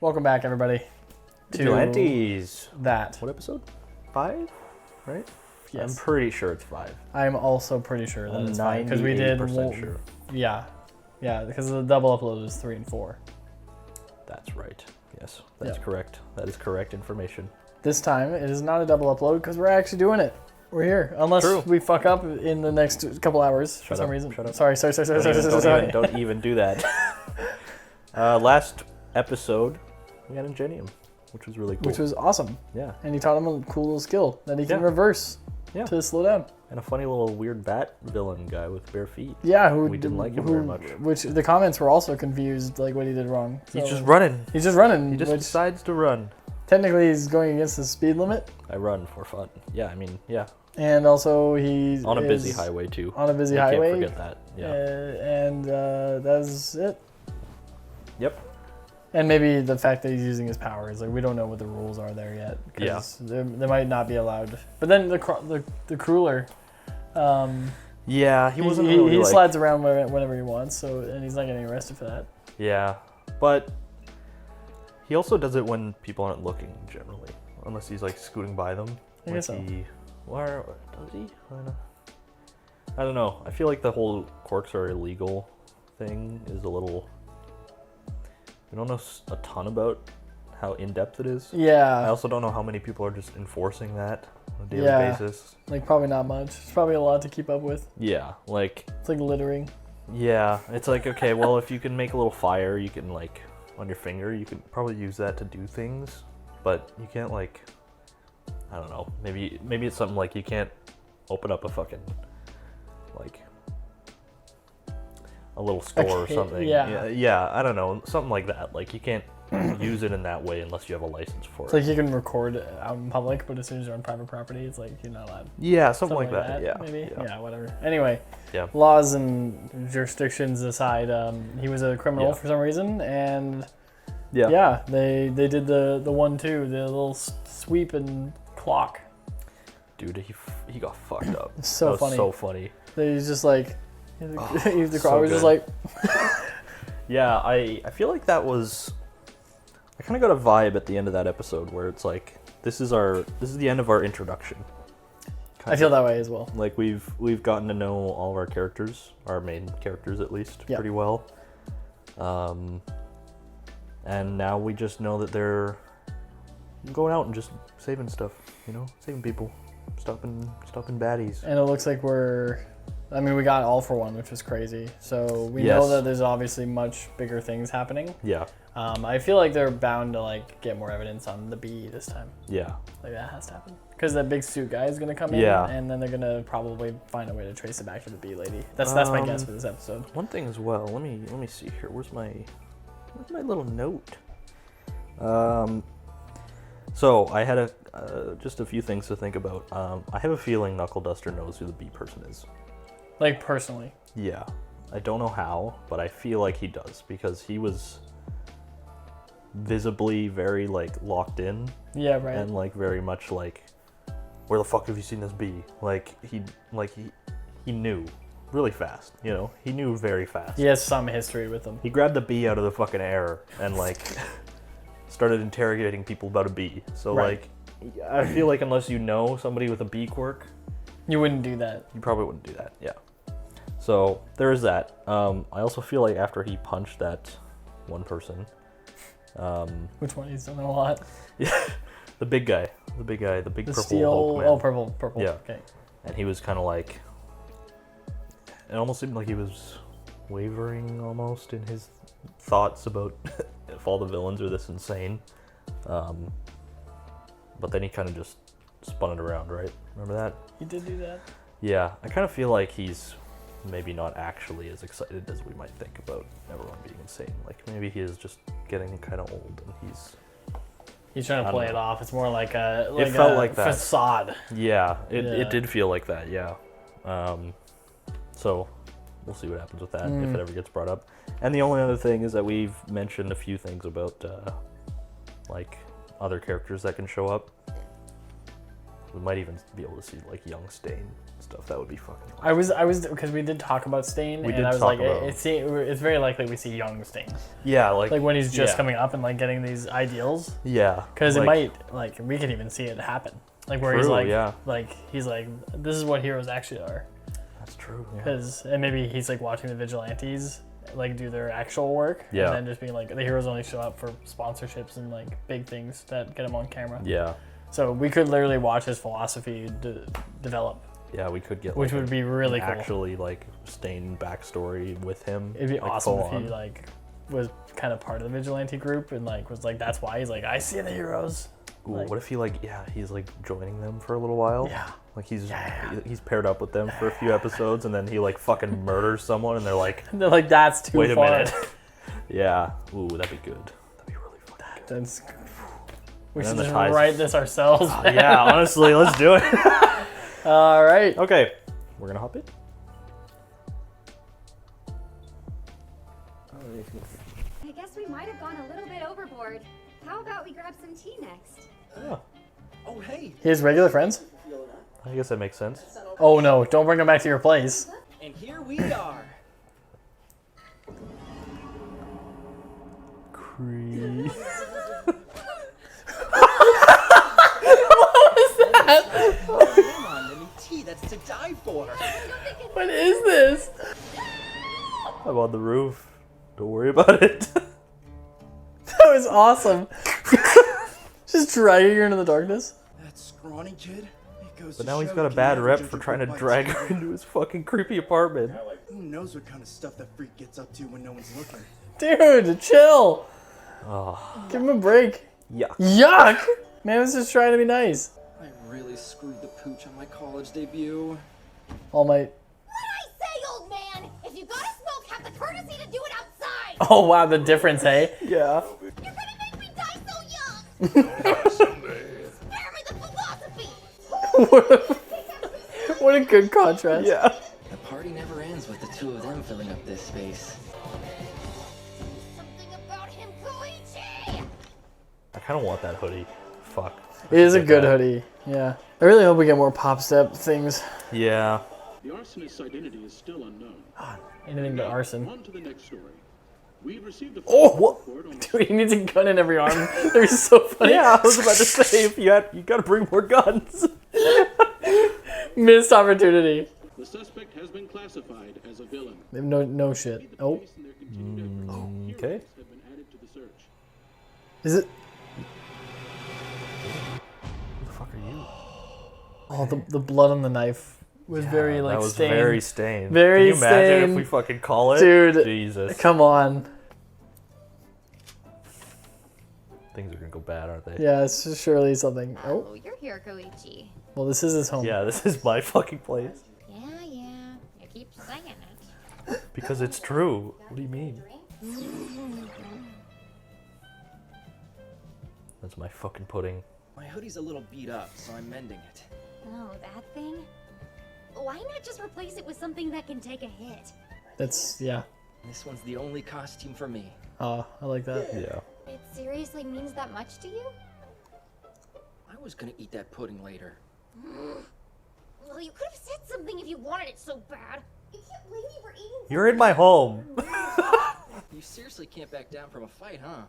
Welcome back, everybody. Vigilantes. That. What episode? 5? Right? Yes. I'm pretty sure it's 5. I'm also pretty sure that it's 5 because we did. 98% sure. Yeah, because the double upload is 3 and 4. That's right. Yes, that's correct. That is correct information. This time it is not a double upload because we're actually doing it. We're here, unless we fuck up in the next couple hours for some reason. Shut up. Sorry. Don't even do that. Last episode, we had Ingenium, which was really cool. Which was awesome. Yeah. And he taught him a cool little skill that he can reverse to slow down. And a funny little weird bat villain guy with bare feet. Yeah, we didn't like him very much. Which the comments were also confused, like what he did wrong. So He's just running. He's just running. He just decides to run. Technically, he's going against the speed limit. I run for fun. Yeah, I mean, yeah. And also, he's on a busy highway too. On a busy highway. Can't forget that. Yeah. And that's it. Yep. And maybe the fact that he's using his powers, like we don't know what the rules are there yet. Because they might not be allowed. But then the crueler. Yeah, he wasn't really he slides around whenever he wants, and he's not getting arrested for that. Yeah, but he also does it when people aren't looking generally, unless he's like scooting by them. I guess so. Where does he? I don't know. I feel like the whole quirks are illegal thing is a little. We don't know a ton about how in-depth it is. Yeah. I also don't know how many people are just enforcing that on a daily basis. Like probably not much. It's probably a lot to keep up with. Yeah, like. It's like littering. Yeah, it's like, okay, well, if you can make a little fire, you can like, on your finger, you can probably use that to do things, but you can't like, I don't know, maybe it's something like you can't open up a fucking, like, a little store or something. Yeah, I don't know, something like that. Like, you can't use it in that way unless you have a license for it. It's like you can record out in public, but as soon as you're on private property, it's like you're not allowed. Yeah, something like that. Yeah. Maybe. Yeah, whatever. Anyway, laws and jurisdictions aside, he was a criminal for some reason, and they did the 1-2, the little sweep and clock. Dude, he got fucked up. It's so funny. So funny. He's just like, the crowd was just like. Yeah, I feel like that was. I kind of got a vibe at the end of that episode where it's like, this is the end of our introduction. I feel that way as well. Like we've gotten to know all of our characters, our main characters at least, pretty well. And now we just know that they're going out and just saving stuff, saving people, stopping baddies. And it looks like we got All for One, which was crazy. So we know that there's obviously much bigger things happening. Yeah. I feel like they're bound to like get more evidence on the bee this time. Yeah. Like that has to happen. Because that big suit guy is gonna come in, and then they're gonna probably find a way to trace it back to the bee lady. That's my guess for this episode. One thing as well. Let me see here. Where's my little note? So I had just a few things to think about. I have a feeling Knuckle Duster knows who the bee person is. Like personally. Yeah. I don't know how, but I feel like he does because he was visibly very like locked in. Yeah, right. And like very much like, where the fuck have you seen this bee? Like he knew really fast, He knew very fast. He has some history with them. He grabbed the bee out of the fucking air and like started interrogating people about a bee. So like I feel like unless you know somebody with a bee quirk, you wouldn't do that. You probably wouldn't do that. Yeah. So there is that. I also feel like after he punched that one person. Which one? He's done a lot. Yeah, the big guy, the big purple steel, Hulk man. Oh, purple. Yeah. Okay. And he was kind of like, it almost seemed like he was wavering almost in his thoughts about if all the villains are this insane. But then he kind of just spun it around, right? Remember that? He did do that. Yeah, I kind of feel like he's maybe not actually as excited as we might think about everyone being insane. Like maybe he is just getting kind of old and he's trying to play it off. It's more like it felt like that facade. Yeah, it did feel like that. Yeah. So we'll see what happens with that if it ever gets brought up. And the only other thing is that we've mentioned a few things about like other characters that can show up. We might even be able to see like young Stain stuff. That would be fucking awesome. I was because we did talk about Stain, and I was like, it's very likely we see young Stain. Yeah, like when he's just coming up and like getting these ideals. Yeah, because it might like we could even see it happen. Like where he's like, he's like, this is what heroes actually are. That's true. Because and maybe he's like watching the Vigilantes like do their actual work, and then just being like, the heroes only show up for sponsorships and like big things that get them on camera. Yeah. So we could literally watch his philosophy develop. Yeah, we could get which would be really cool. Actually, like Stain backstory with him. It'd be awesome if he like was kind of part of the vigilante group and like was like that's why he's like I see the heroes. Ooh, like, what if he like he's like joining them for a little while? Yeah. Like he's paired up with them for a few episodes and then he like fucking murders someone and they're like that's too far. Wait a minute. Yeah. Ooh, that'd be good. That'd be really fun. That's we should just write this ourselves. Yeah, honestly, let's do it. All right. Okay. We're gonna hop in. I guess we might have gone a little bit overboard. How about we grab some tea next? Oh, hey. He has regular friends? I guess that makes sense. Oh no, don't bring him back to your place. And here we are. Creep. What was that? Come on, let me tea. That's to die for. What is this? I'm on the roof. Don't worry about it. That was awesome. Just dragging her into the darkness. That scrawny kid. But now he's got a bad rep for trying to drag her into his fucking creepy apartment. Who knows what kind of stuff that freak gets up to when no one's looking? Dude, chill. Oh. Give him a break. Yuck. Yuck! Man was just trying to be nice. I really screwed the pooch on my college debut. All Might. What'd I say, old man? If you gotta smoke, have the courtesy to do it outside! Oh wow, the difference, hey? Yeah. You're gonna make me die so young! Spare me the philosophy! What a good contrast. Yeah. The party never ends with the two of them filling up this space. Something about him, Koichi! I kind of want that hoodie. Fuck. It is a good hoodie. Yeah. I really hope we get more pop step things. Yeah. The arsonist's identity is still unknown. Anything but arson. On to the next story. We've received a what? report on Dude, he needs a gun in every arm. They're so funny. Yeah, I was about to say, if you gotta bring more guns. Missed opportunity. the suspect has been classified as a villain. No shit. Oh. Okay. Have been added to the search. Is it? Who the fuck are you? Oh, the blood on the knife was very like that was stained. very stained. Very Can you imagine stained. if we fucking call it? Dude, Jesus. come on. Things are gonna go bad, aren't they? Yeah, it's surely something. Oh, Oh, you're here, Koichi. well, this is his home. Yeah, this is my fucking place. Yeah, you keep saying it. Because it's true. What do you mean? That's my fucking pudding. My hoodie's a little beat up, so I'm mending it. Oh, that thing? Why not just replace it with something that can take a hit? That's, yeah. This one's the only costume for me. Oh, I like that. Yeah. It seriously means that much to you? I was gonna eat that pudding later. Well, you could have said something if you wanted it so bad. You can't blame me for eating. You're in my home. You seriously can't back down from a fight, huh?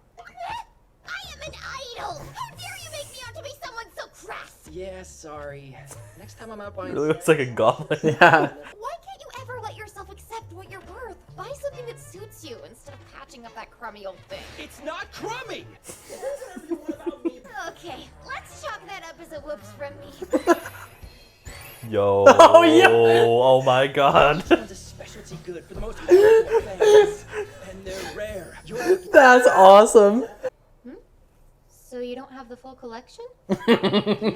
I am an idol! How dare you make me out to be someone so crass? Yeah, sorry. Next time I'm out buying Really looks like a goblin. Yeah. Why can't you ever let yourself accept what you're worth? Buy something that suits you instead of patching up that crummy old thing. It's not crummy! Okay, let's chalk that up as a whoops from me. Yo. Oh, yeah. Oh my god. This one's a specialty good for the most important things. And they're rare. You're That's awesome. So you don't have the full collection?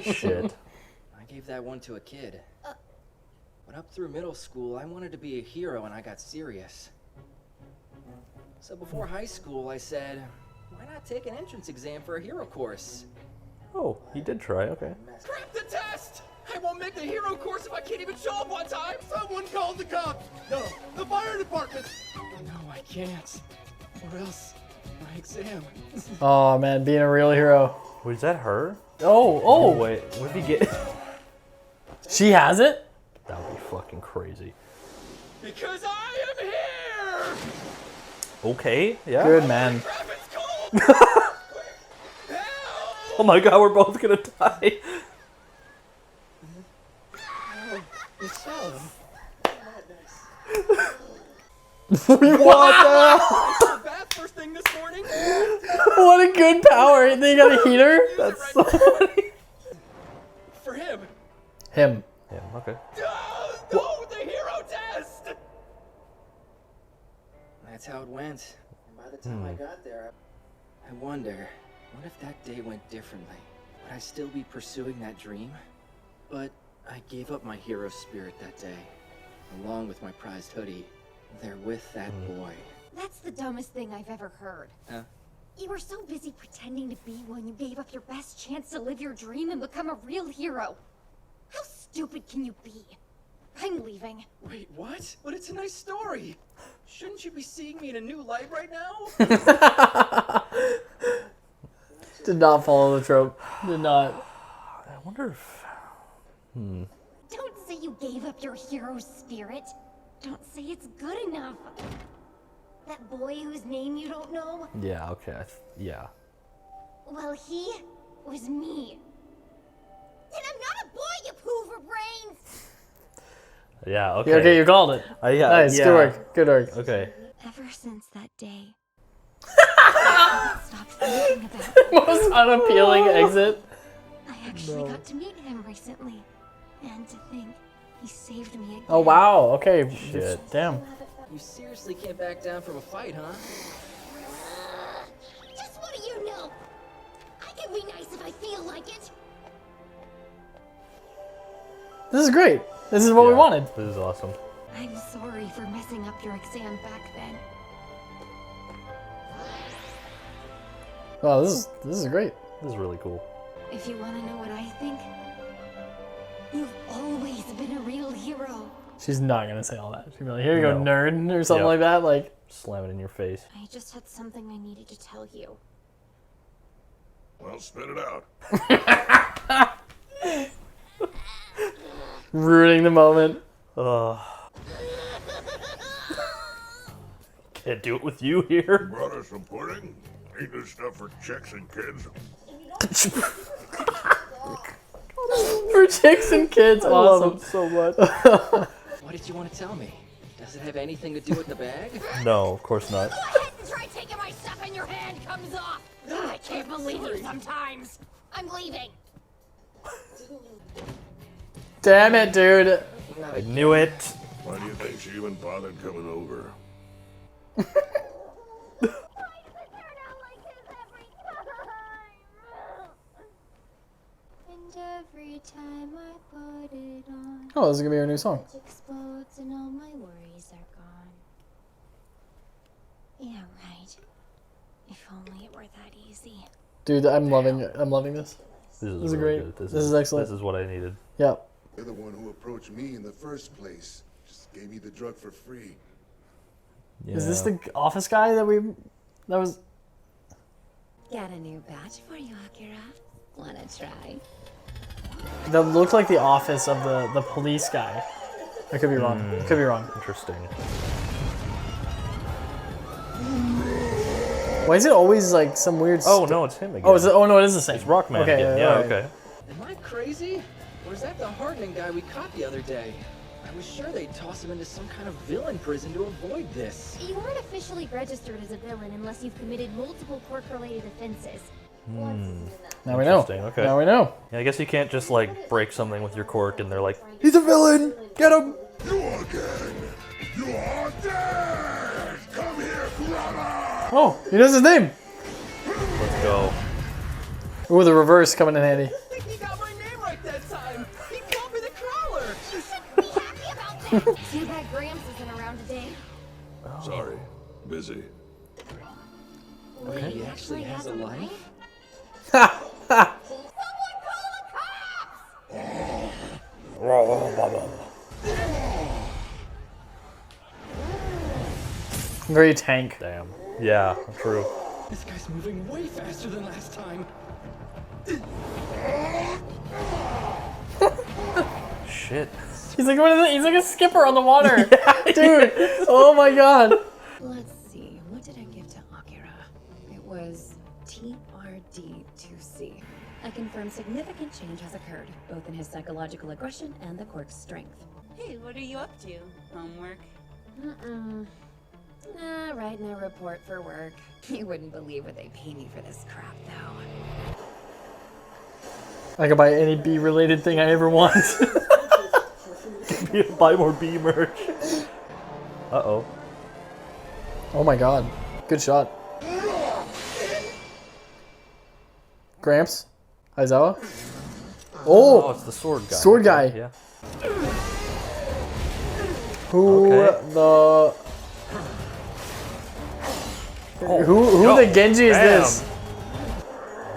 Shit. I gave that one to a kid. But up through middle school, I wanted to be a hero and I got serious. So before high school, I said, why not take an entrance exam for a hero course? Oh, he did try. Okay. Scrap the test! I won't make the hero course if I can't even show up on time! Someone call the cops! No, the fire department! No, I can't. Or else my exam. Oh man, being a real hero. Wait, is that her? Oh, Oh wait, what if he get? she has it? That would be fucking crazy. Because I am here! Okay, yeah. Good man. Crap, it's cold! Help! Oh my god, we're both gonna die. What the? Bath first thing this morning? What a good power. They got a heater? That's so funny. For him. Him. Yeah, okay. No, the hero test! That's how it went. And by the time I got there, I wonder, what if that day went differently? Would I still be pursuing that dream? But I gave up my hero spirit that day, along with my prized hoodie. There with that boy. That's the dumbest thing I've ever heard. Huh? You were so busy pretending to be one, you gave up your best chance to live your dream and become a real hero. How stupid can you be? I'm leaving. Wait, what? But it's a nice story. Shouldn't you be seeing me in a new light right now? Did not follow the trope. Did not. I wonder if... Don't say you gave up your hero spirit. Don't say it's good enough. That boy whose name you don't know? Yeah, okay, yeah. Well, he was me. And I'm not a boy, you poover brains! Yeah, okay. Yeah, okay, you called it. Yeah, Nice, yeah. good work. Good work. Okay. Ever since that day, I stopped thinking about it. Most unappealing exit. I actually got to meet him recently. And to think, he saved me again. Oh, wow. Okay. Shit. Damn. You seriously can't back down from a fight, huh? Just what do you know? I can be nice if I feel like it. This is great. This is what we Yeah, wanted. This is awesome. I'm sorry for messing up your exam back then. Wow, this is great. This is really cool. If you want to know what I think, you've always been a real hero. She's not gonna say all that. She'll be like, "Here you go, No. nerd," or something Yep. like that. Like, Slam it in your face. I just had something I needed to tell you. Well, spit it out. ruining the moment. Can't do it with you here. Brought us some pudding. Ain't this stuff for chicks and kids? For chicks and kids, awesome. Love it so much. What did you want to tell me? Does it have anything to do with the bag? No, of course not. Go ahead and try taking my stuff and your hand comes off. I can't believe you sometimes. I'm leaving. Damn it, dude. I knew it. Why do you think she even bothered coming over? And every time I put it on, Oh, this is gonna be our new song. it explodes and all my worries are gone. Yeah, right. If only it were that easy. Dude, I'm loving this. This is This is really great. good. This is excellent. This is what I needed. Yep. You're the one who approached me in the first place. Just gave me the drug for free. Yeah. Is this the office guy that was? Got a new badge for you, Akira. Wanna try? That looked like the office of the police guy. I could be wrong. Could be wrong. Interesting. Why is it always like some weird? Oh no, it's him again. Oh, is it? Oh no, it is the same. It's Rockman Okay, again. Yeah, alright. okay. Am I crazy? Or is that the hardening guy we caught the other day? I was sure they'd toss him into some kind of villain prison to avoid this. You aren't officially registered as a villain unless you've committed multiple court-related offenses. Now we know. Interesting, okay. Now we know. Yeah, I guess you can't just like break something with your cork and they're like, he's a villain. Get him. You again! You are dead! Come here, Kurama! Oh, he knows his name. Let's go. Ooh, the reverse coming in handy. I think he got my name right that time. He called me the crawler. You shouldn't be happy about that. Too bad Gramps isn't around today. Sorry, busy. Wait, he actually has a life? Someone call the cops! Very tank. Damn. Yeah, true. This guy's moving way faster than last time. Shit. He's like he's like a skipper on the water. Yeah, dude. Oh my god. Let's see. What did I give to Akira? It was TRD2C. I confirm significant change has occurred, both in his psychological aggression and the quirk's strength. Hey, what are you up to? Homework? Writing a report for work. You wouldn't believe what they pay me for this crap, though. I can buy any bee-related thing I ever want. Buy more bee merch. Uh-oh. Oh my god. Good shot. Gramps? Aizawa? Oh, it's the sword guy. Sword guy. Yeah. Who the... Who the Genji is this?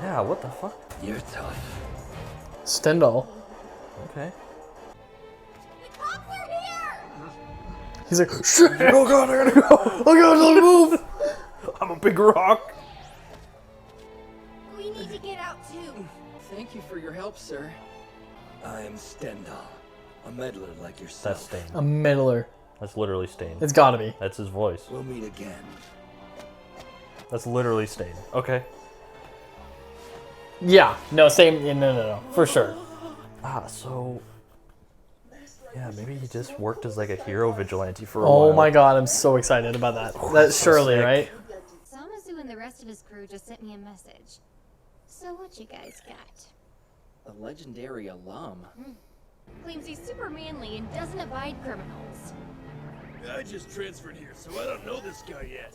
Yeah, what the fuck? You're tough. Stendhal. Okay. The cops are here! He's like, shit! Oh god, I gotta go! Oh god, don't move! I'm a big rock. We need to get out too. Thank you for your help, sir. I am Stendhal, a meddler like yourself. That's Stain. A meddler. That's literally Stain. It's gotta be. That's his voice. We'll meet again. That's literally Stain. Okay. Yeah. No, same. No. For sure. Ah, so... Yeah, maybe he just worked as like a hero vigilante for a while. Oh my god, I'm so excited about that. That's so Shirley, sick. right? Samazu and the rest of his crew just sent me a message. So what you guys got? A legendary alum. Claims he's super manly and doesn't abide criminals. I just transferred here, so I don't know this guy yet.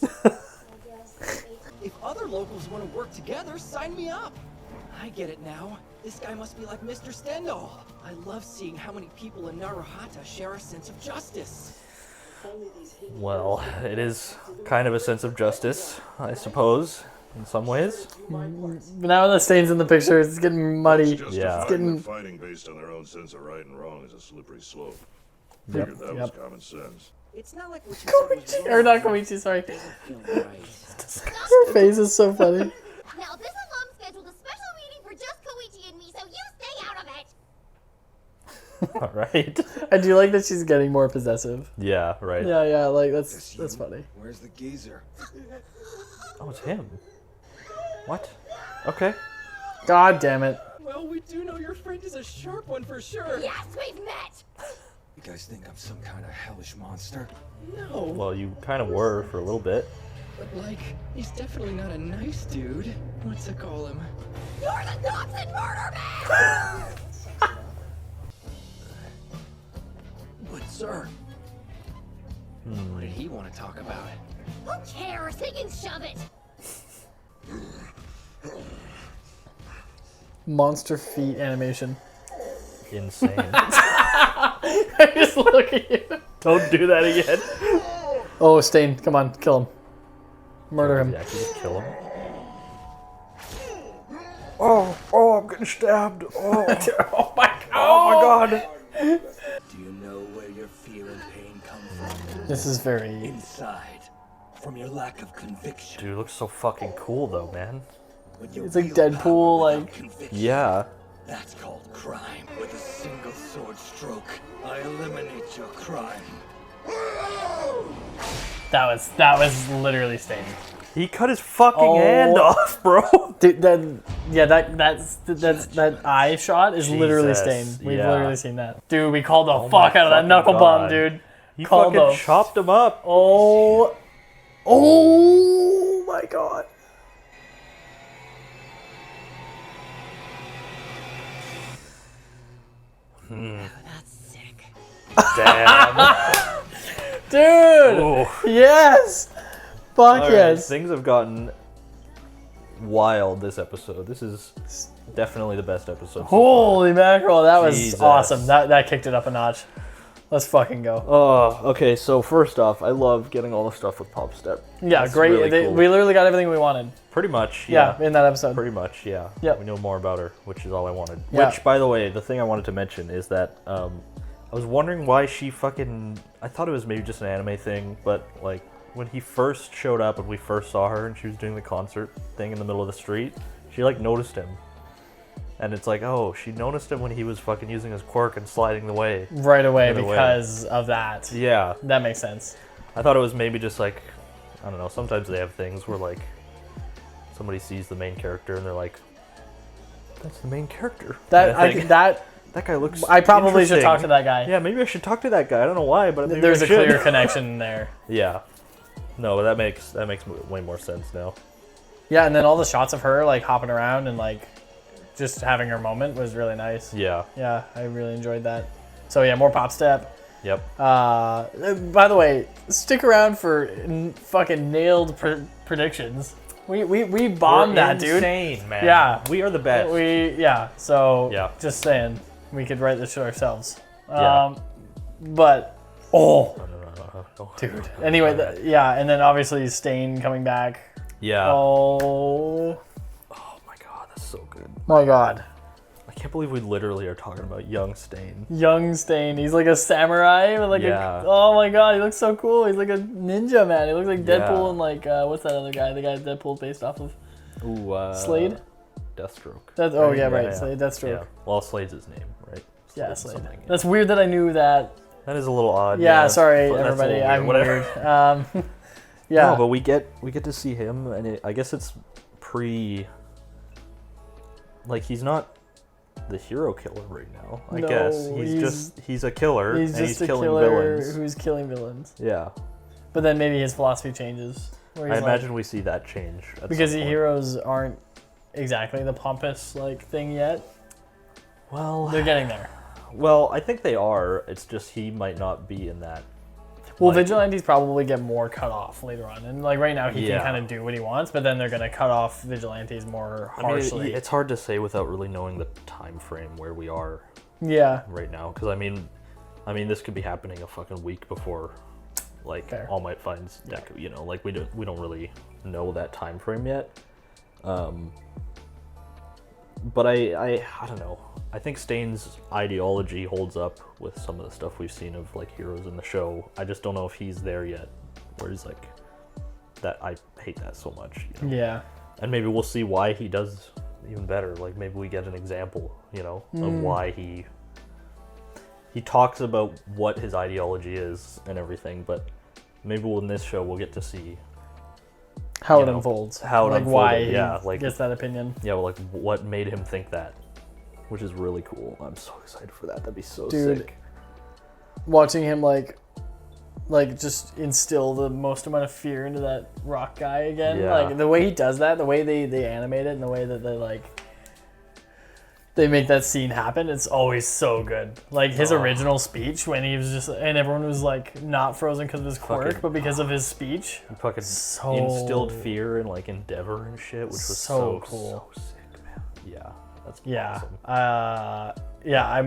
If other locals want to work together, sign me up. I get it now. This guy must be like Mr. Stendhal. I love seeing how many people in Naruhata share a sense of justice. Well, it is kind of a sense of justice, I suppose, in some ways. But now the stains in the picture, it's getting muddy. Yeah. Justifying getting- the fighting based on their own sense of right and wrong is a slippery slope. Figured that was common sense. It's not like what you said was Koichi, or not wrong. Koichi, sorry. Doesn't feel right. Her face is so funny. Now this alum scheduled a special meeting for just Koichi and me, so you stay out of it! Alright. I do like that she's getting more possessive. Yeah, right. Yeah, like that's funny. Where's the geezer? Oh, it's him. What? Okay. God damn it. Well, we do know your friend is a sharp one for sure. Yes, we've met! You guys think I'm some kind of hellish monster? No, Well, you kind of were for a little bit. but like, he's definitely not a nice dude. What's it call him? You're the cops and murder man! But sir, what did he want to talk about? Who cares? He can shove it! Monster feet animation. Insane. I just look at you. Don't do that again. Oh, Stain, come on, kill him. Murder him. Yeah, can you just kill him? Oh, I'm getting stabbed. Oh, Oh my god. oh my god. Do you know where your fear and pain come from? This is very... Inside. From your lack of conviction. Dude, looks so fucking cool though, man. When your It's like willpower Deadpool, without like- conviction, Yeah. That's called crime. With a single sword stroke, I eliminate your crime. That was literally Stain. He cut his fucking Oh. hand off, bro. Dude, that eye shot is literally Jesus, Stain. We've yeah. literally seen that. Dude, we called the Oh fuck my out of that fucking knuckle bum, God. dude. He Called fucking the- chopped him up. Oh my god. That's sick. Damn. Dude! Ooh. Yes! Fuck Alright, yes. things have gotten wild this episode. This is definitely the best episode. so far. Holy mackerel, that was Jesus. awesome. That kicked it up a notch. Let's fucking go. Oh, okay. So first off, I love getting all the stuff with Pop Step. Yeah, That's great. really cool. We literally got everything we wanted. Pretty much. Yeah, in that episode. Pretty much, yeah. Yep. We know more about her, which is all I wanted. Yeah. Which, by the way, the thing I wanted to mention is that I was wondering why she fucking... I thought it was maybe just an anime thing, but like when he first showed up and we first saw her and she was doing the concert thing in the middle of the street, she like noticed him. And it's like, oh, she noticed him when he was fucking using his quirk and sliding away. Right away because of that. Yeah. That makes sense. I thought it was maybe just like, I don't know, sometimes they have things where like somebody sees the main character and they're like, that's the main character. That guy looks I probably should talk to that guy. Yeah, maybe I should talk to that guy. I don't know why, but maybe there's I a should. clear connection there. Yeah. No, but that makes way more sense now. Yeah, and then all the shots of her like hopping around and like just having her moment was really nice. Yeah. Yeah, I really enjoyed that. So yeah, more pop step. Yep. By the way, stick around for fucking nailed predictions. We bombed that, dude. Insane, man. Yeah, we are the best. So yeah. Just saying, we could write this shit ourselves. Yeah. But no. Dude. Anyway, and then obviously Stain coming back. Yeah. Oh my god, that's so good. My god. I can't believe we literally are talking about young Stain. Young Stain. He's like a samurai with like oh my god, he looks so cool. He's like a ninja, man. He looks like Deadpool and like what's that other guy? The guy Deadpool based off of. Ooh, Slade? Deathstroke. Right. Slade, Deathstroke. Yeah. Well, Slade's his name, right? Slade. That's weird that I knew that. That is a little odd. Yeah, sorry everybody. I'm weird. Yeah. No, but we get to see him, and I guess it's like he's not the hero killer right now. I guess he's a killer. He's killing villains. Who's killing villains. Yeah. But then maybe his philosophy changes. I imagine we see that change because the heroes aren't exactly the pompous like thing yet. Well, they're getting there. Well, I think they are. It's just he might not be in that. Well, Vigilantes probably get more cut off later on, and like right now he can kind of do what he wants, but then they're gonna cut off Vigilantes more harshly. I mean, it's hard to say without really knowing the time frame where we are. Yeah. Right now, because I mean, this could be happening a fucking week before, like All Might finds Deku. You know, like we don't really know that time frame yet. But I don't know. I think Stain's ideology holds up with some of the stuff we've seen of like heroes in the show. I just don't know if he's there yet. Where he's like, that I hate that so much. You know? Yeah. And maybe we'll see why he does even better. Like maybe we get an example, you know, of why he talks about what his ideology is and everything. But maybe in this show we'll get to see how it unfolds. How it like unfolded. Why he gets that opinion. Yeah, well, like what made him think that, which is really cool. I'm so excited for that. That'd be so sick. Watching him like just instill the most amount of fear into that rock guy again. Yeah. Like the way he does that, the way they animate it, and the way that they make that scene happen, it's always so good. Like his original speech when he was just, and everyone was like not frozen because of his quirk, but because of his speech. He fucking instilled fear and like endeavor and shit, which was so cool. So sick, man. Yeah, that's awesome.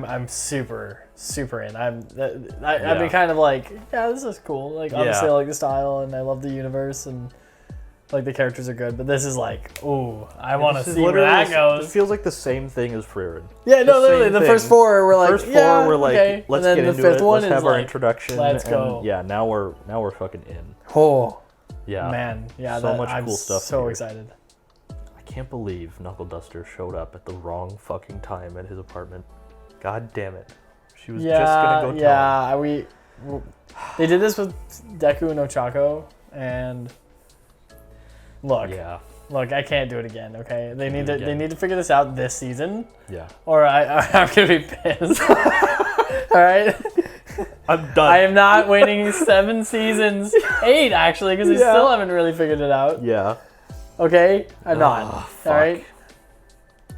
I'm super in. I've been kind of like, this is cool. Like obviously I like the style and I love the universe and like the characters are good, but this is like, ooh, I want to see where that goes. It feels like the same thing as Frieren. Yeah, no, literally, the first four were like, okay. Let's get into it. Let's have our introduction. Let's go. Yeah, now we're fucking in. Oh, yeah, man, yeah, so much cool stuff. So excited. I can't believe Knuckle Duster showed up at the wrong fucking time at his apartment. God damn it. She was just gonna go tell him. They did this with Deku and Ochako, and look, I can't do it again. Okay, they need to figure this out this season. Yeah. Or I'm gonna be pissed. All right. I'm done. I am not waiting 7 seasons, 8 actually, because they still haven't really figured it out. Yeah. Okay, I'm not. Fuck. All right.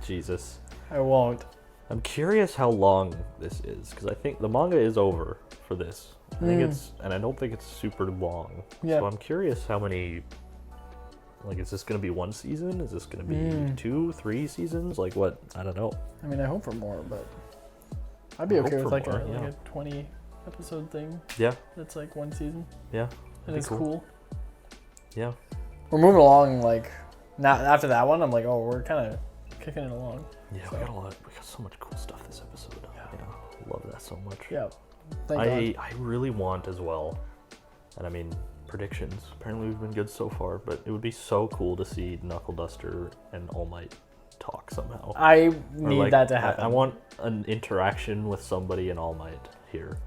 Jesus. I won't. I'm curious how long this is, because I think the manga is over for this. I think and I don't think it's super long. Yeah. So I'm curious how many. Like, is this going to be 1 season? Is this going to be 2, 3 seasons? Like, what? I don't know. I mean, I hope for more, but I'd be okay with like a 20 episode thing. Yeah. That's like 1 season. Yeah. And it's cool. Yeah. We're moving along, like, now after that one, I'm like, oh, we're kind of kicking it along. Yeah, so. We got so much cool stuff this episode. Yeah. I love that so much. Yeah. I really want as well, and I mean, predictions. Apparently we've been good so far, but it would be so cool to see Knuckle Duster and All Might talk somehow. I need that to happen. I want an interaction with somebody in All Might here.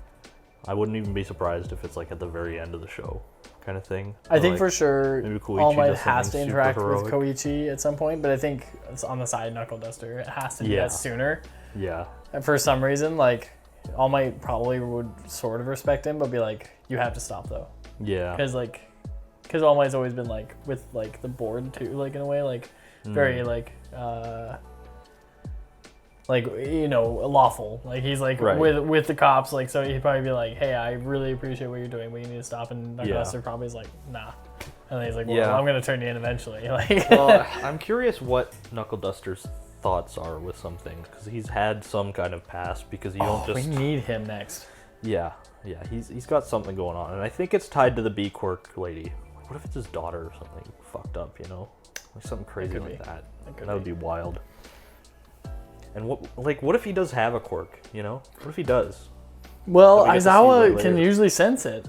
I wouldn't even be surprised if it's like at the very end of the show kind of thing. I think for sure All Might has to something interact super with Koichi at some point, but I think it's on the side Knuckle Duster. It has to be that sooner. Yeah. And for some reason, like, All Might probably would sort of respect him, but be like, you have to stop though. Yeah. Because All Might's always been like with like the board too, like in a way, like very like you know, lawful. Like he's like with the cops, like so he'd probably be like, hey, I really appreciate what you're doing, but you need to stop. And Knuckle Duster probably is like, nah. And then he's like, well, I'm gonna turn you in eventually. Like, well, I'm curious what Knuckle Duster's thoughts are with something, because he's had some kind of past. Because you don't just. We need him next. Yeah, he's got something going on, and I think it's tied to the B Quirk lady. What if it's his daughter or something fucked up? You know, like something crazy like that. That would be wild. And what if he does have a quirk? You know, what if he does? Well, Aizawa can usually sense it.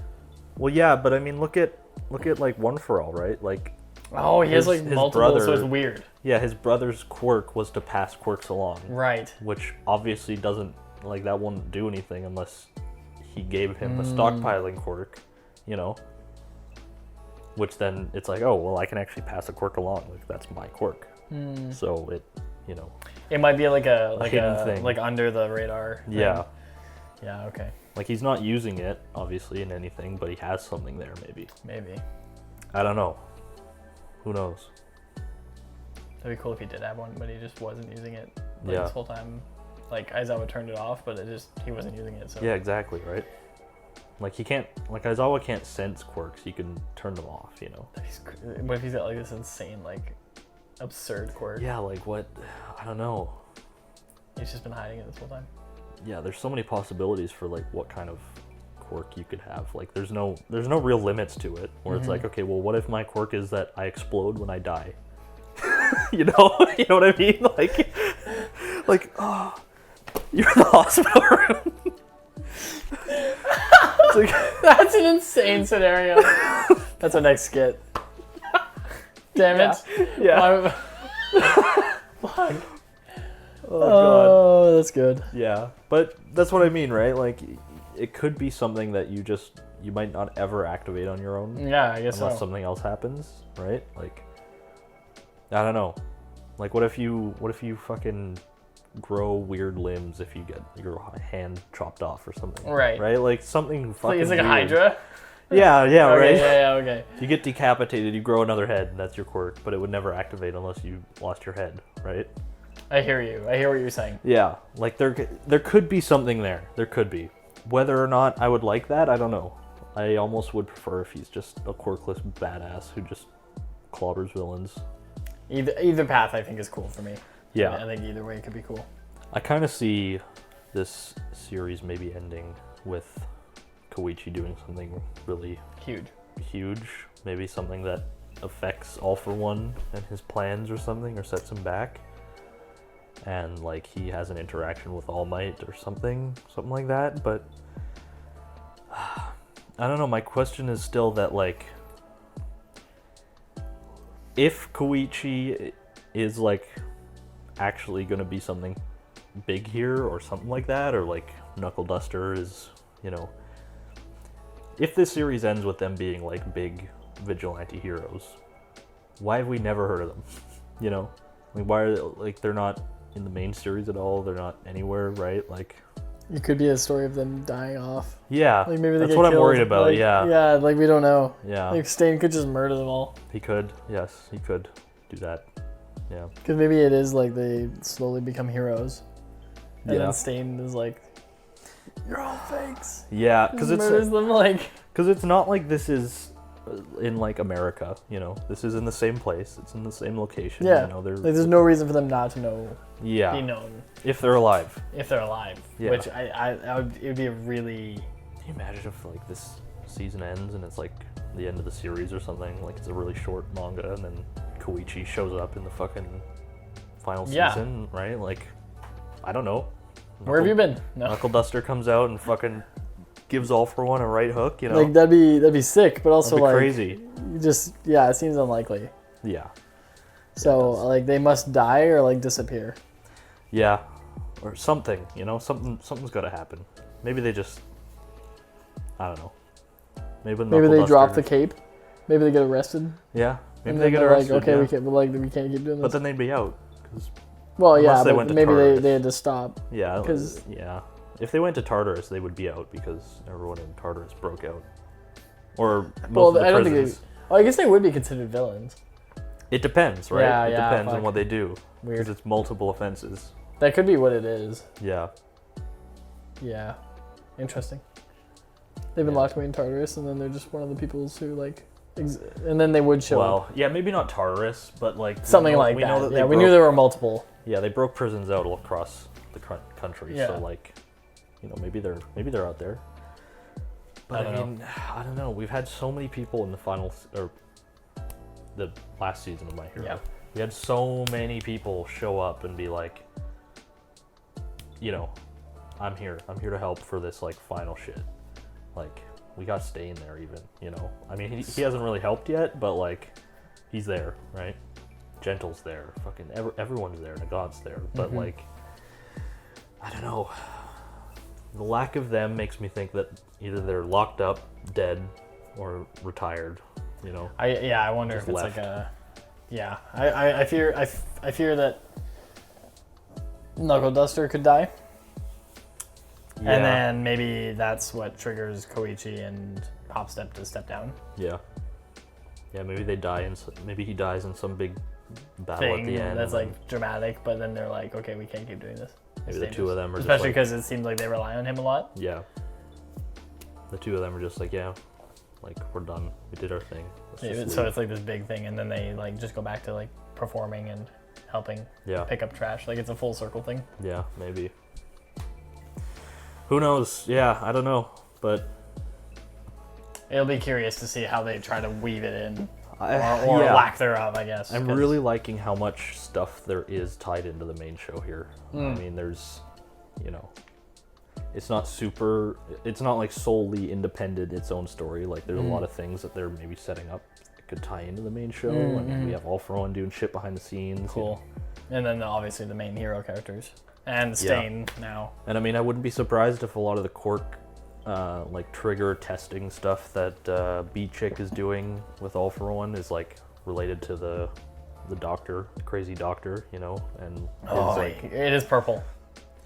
Well, yeah, but I mean, look at like One for All, right? Like, he has like multiple, brother, so it's weird. Yeah, his brother's quirk was to pass quirks along. Right. Which obviously doesn't, like, that wouldn't do anything unless he gave him a stockpiling quirk, you know? Which then it's like, oh, well, I can actually pass a quirk along. Like, that's my quirk. So it, you know. It might be like a hidden thing. Like under the radar thing. Yeah. Yeah, okay. Like, he's not using it, obviously, in anything, but he has something there, maybe. Maybe. I don't know. Who knows? That'd be cool if he did have one, but he just wasn't using it this whole time. Like, Aizawa turned it off, but he wasn't using it, so... Yeah, exactly, right? Like, Aizawa can't sense quirks, he can turn them off, you know? What if he's got, like, this insane, like, absurd quirk? Yeah, like, what? I don't know. He's just been hiding it this whole time. Yeah, there's so many possibilities for, like, what kind of quirk you could have. Like, there's no real limits to it, where it's like, okay, well, what if my quirk is that I explode when I die? You know what I mean? Like, oh, you're in the hospital room. That's an insane scenario. That's our next skit. Damn it. Yeah. Fuck. Oh, God. Oh, that's good. Yeah, but that's what I mean, right? Like, it could be something that you might not ever activate on your own. Yeah, I guess unless something else happens, right? Like, I don't know. Like, what if you fucking grow weird limbs if you get your hand chopped off or something? Right. Right? Like, something fucking It's like weird. a Hydra? Yeah, okay, right? Yeah, okay. You get decapitated, you grow another head, and that's your quirk, but it would never activate unless you lost your head, right? I hear you. I hear what you're saying. Yeah, like, there could be something there. There could be. Whether or not I would like that, I don't know. I almost would prefer if he's just a quirkless badass who just clobbers villains. Either path I think is cool for me. Yeah. I think either way could be cool. I kind of see this series maybe ending with Koichi doing something really huge. Maybe something that affects All for One and his plans or something, or sets him back. And like he has an interaction with All Might or something like that. But I don't know. My question is still that, like, if Koichi is like actually gonna be something big here or something like that, or like Knuckle Duster is, you know, if this series ends with them being like big vigilante heroes, why have we never heard of them? You know, like, why are they, like, they're not in the main series at all? They're not anywhere, right? Like, it could be a story of them dying off. Yeah, like maybe that's what I'm worried about. Like, yeah, like we don't know. Yeah, like Stain could just murder them all. He could. Yes, he could do that. Yeah, because maybe it is like they slowly become heroes, and then Stain is like, "You're all fakes." Yeah, because it's murders them, like, because it's not like this is in like America, you know. This is in the same place. It's in the same location. Yeah, you know, like, there's no reason for them not to know. Yeah, be known if they're alive. If they're alive, yeah. Which it would be a really. Can you imagine if like this season ends and it's like the end of the series or something? Like it's a really short manga, and then Koichi shows up in the fucking final season, right? Like, I don't know. Where have you been? No. Knuckle Duster comes out and fucking gives All for One a right hook, you know? Like, that'd be sick, but also, that'd be like, crazy. Just, it seems unlikely. Yeah. So like they must die or like disappear. Yeah, or something. You know, something's got to happen. Maybe they just, I don't know. Maybe they drop the cape. Maybe they get arrested. Yeah, maybe And they then get they're arrested. like, okay, yeah. we can't keep doing this. But then they'd be out. Well, yeah, unless they but went to maybe Tartarus. they had to stop. Yeah, 'Cause- yeah. If they went to Tartarus, they would be out because everyone in Tartarus broke out. Or most of the I don't think prisons. I guess they would be considered villains. It depends, right? Yeah, it yeah, depends on fuck. what they do. Weird. Because it's multiple offenses. That could be what it is. Yeah. Yeah, interesting. They've been locked away in Tartarus, and then they're just one of the peoples who like, and then they would show up. Well, yeah, maybe not Tartarus, but like Something we like we that. Know that Yeah, they we knew broke- there were multiple. Yeah, they broke prisons out all across the country. Yeah. So like, you know, maybe they're out there. But I mean, I don't know. We've had so many people in the or the last season of My Hero. Yeah. We had so many people show up and be like, you know, I'm here to help for this like final shit. Like, we got Stain there even, you know. I mean, he hasn't really helped yet, but like, he's there, right? Gentle's there, fucking everyone's there, Nagad's there, but like, I don't know. The lack of them makes me think that either they're locked up, dead, or retired. You know. I wonder Just if it's left. like a. Yeah, I fear that Knuckle Duster could die, Yeah. and then maybe that's what triggers Koichi and Hopstep to step down. Yeah. Yeah, maybe they die maybe he dies in some big battle Thing at the end. that's and like dramatic, but then they're like, okay, we can't keep doing this. maybe It's the two of them are especially just like, because it seems like they rely on him a lot. yeah. The two of them are just like, yeah, like we're done. We did our thing. Let's just So leave. it's like this big thing, and then they like just go back to like performing and helping Yeah. pick up trash. Like it's a full circle thing. Yeah, maybe. Who knows? Yeah, I don't know, but It'll be curious to see how they try to weave it in, or yeah. lack thereof, I guess. I'm 'cause- really liking how much stuff there is tied into the main show here. I Mm. mean, there's, you know, it's not like solely independent, its own story. Like, there's a lot of things that they're maybe setting up that could tie into the main show. I mean, we have All For One doing shit behind the scenes. cool. And then obviously the main hero characters and Stain now. And I mean, I wouldn't be surprised if a lot of the Quark, like trigger testing stuff that B Chick is doing with All For One is like related to the doctor, the crazy doctor, you know, and his, like, It is purple,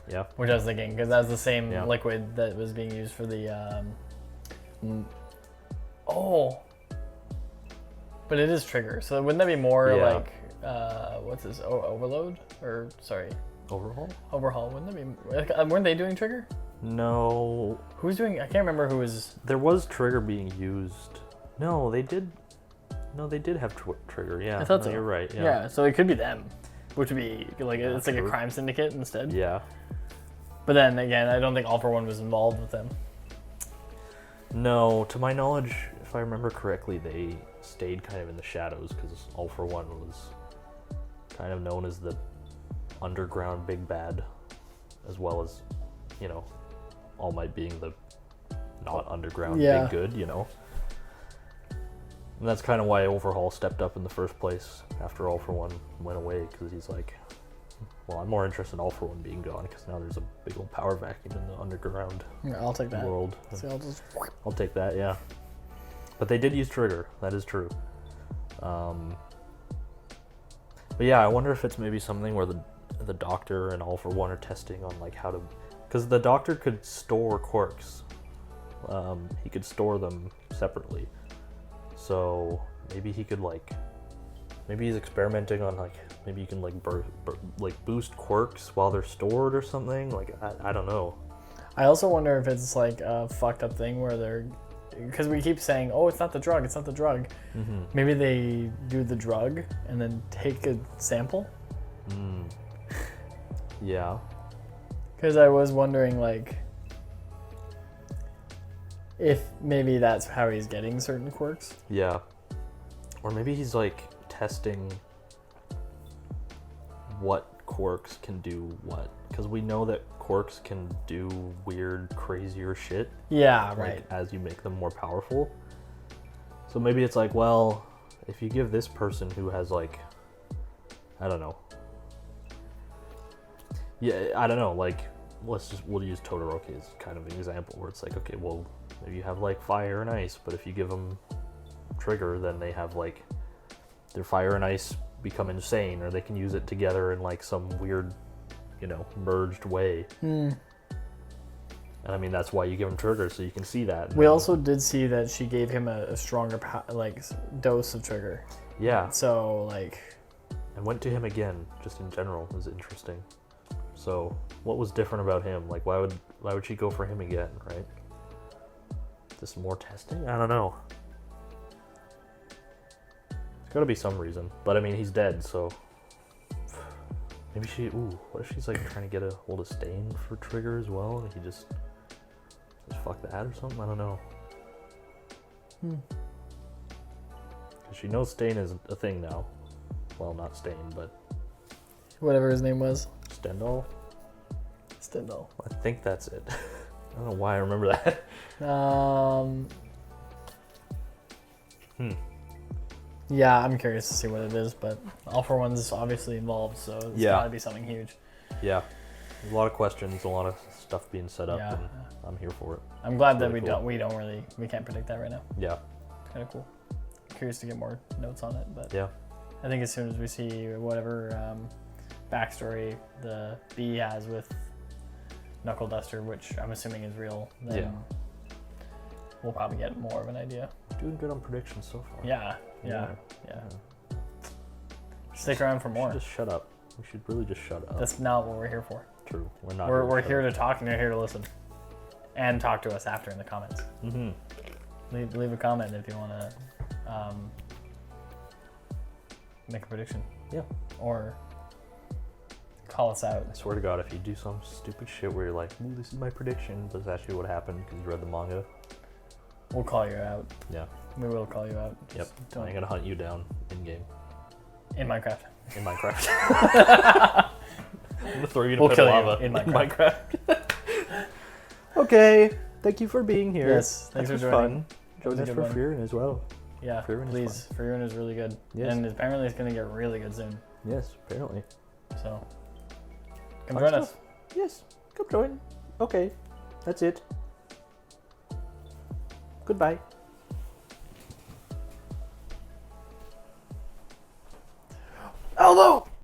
yeah, which I was thinking because that's the same Yeah. liquid that was being used for the. But it is trigger, so wouldn't that be more Yeah. like what's this? Overload or sorry, overhaul. overhaul? Wouldn't that be? Weren't they doing trigger? No, Who's doing? I can't remember who was. there was trigger being used. No, they did. No, they did have trigger. Yeah, I thought no, so. You're right. Yeah. Yeah, so it could be them, which would be like it's like a true. crime syndicate instead. Yeah. But then again, I don't think All For One was involved with them. No, to my knowledge, if I remember correctly, they stayed kind of in the shadows because All For One was kind of known as the underground big bad, as well as, you know, All Might being the not underground Yeah. big good, you know. And that's kind of why Overhaul stepped up in the first place after All For One went away, because he's like, well, I'm more interested in All For One being gone because now there's a big old power vacuum in the underground Yeah, I'll take that. world. So I'll just. I'll take that, yeah. But they did use trigger. That is true. But yeah, I wonder if it's maybe something where the doctor and All For One are testing on like how to, because the doctor could store quirks. He could store them separately. So maybe he could like, maybe he's experimenting on like, maybe you can like like boost quirks while they're stored or something. Like I don't know. I also wonder if it's like a fucked up thing where they're, because we keep saying, oh, it's not the drug, it's not the drug. Mm-hmm. Maybe they do the drug and then take a sample. Yeah. Because I was wondering like, if maybe that's how he's getting certain quirks. Yeah. Or maybe he's like testing what quirks can do what. Because we know that quirks can do weird, crazier shit. Yeah, like, right. as you make them more powerful. So maybe it's like, well, if you give this person who has like I don't know. Yeah, I don't know. Like, we'll use Todoroki as kind of an example where it's like, okay, well, maybe you have like fire and ice, but if you give them trigger, then they have like their fire and ice become insane, or they can use it together in like some weird, merged way. And I mean, that's why you give him trigger, so you can see that. We also did see that she gave him a stronger dose of trigger. Yeah. So like, and went to him again, just in general, was interesting. So what was different about him? Like, why would she go for him again, right? Just more testing? I don't know. There's gotta be some reason. But I mean, he's dead, so maybe what if she's like trying to get a hold of Stain for trigger as well, and he just fuck that or something? I don't know. Because she knows Stain is a thing now. Well, not Stain, but whatever his name was. Stendhal? Stendhal. I think that's it. I don't know why I remember that. Yeah, I'm curious to see what it is, but All For One's obviously involved, so it's gotta be something huge. Yeah. There's a lot of questions, a lot of stuff being set up, and I'm here for it. I'm glad that we can't predict that right now. Yeah. It's kind of cool. I'm curious to get more notes on it, but yeah. I think as soon as we see whatever backstory the bee has with Knuckle Duster, which I'm assuming is real, then we'll probably get more of an idea. Doing good on predictions so far. Yeah. Stick around for more. Just shut up. We should really just shut up. That's not what we're here for. True. We're not. We're here to talk, and you're here to listen, and talk to us after in the comments. Leave a comment if you want to make a prediction. Yeah. Or call us out. I swear to God, if you do some stupid shit where you're like, "Ooh, this is my prediction," but it's actually what happened because you read the manga, we'll call you out. Yeah. We will call you out. Yep. I'm gonna hunt you down in game. In Minecraft. In Minecraft. I'm gonna throw you in a pit of lava in Minecraft. Okay. Thank you for being here. Yes. Thanks for joining. Join us for Fearing as well. Yeah. Please. Fearing is really good. Yes. And apparently it's gonna get really good soon. Yes. Apparently. So. Come join us. Yes. Come join. Okay. That's it. Goodbye. Aldo!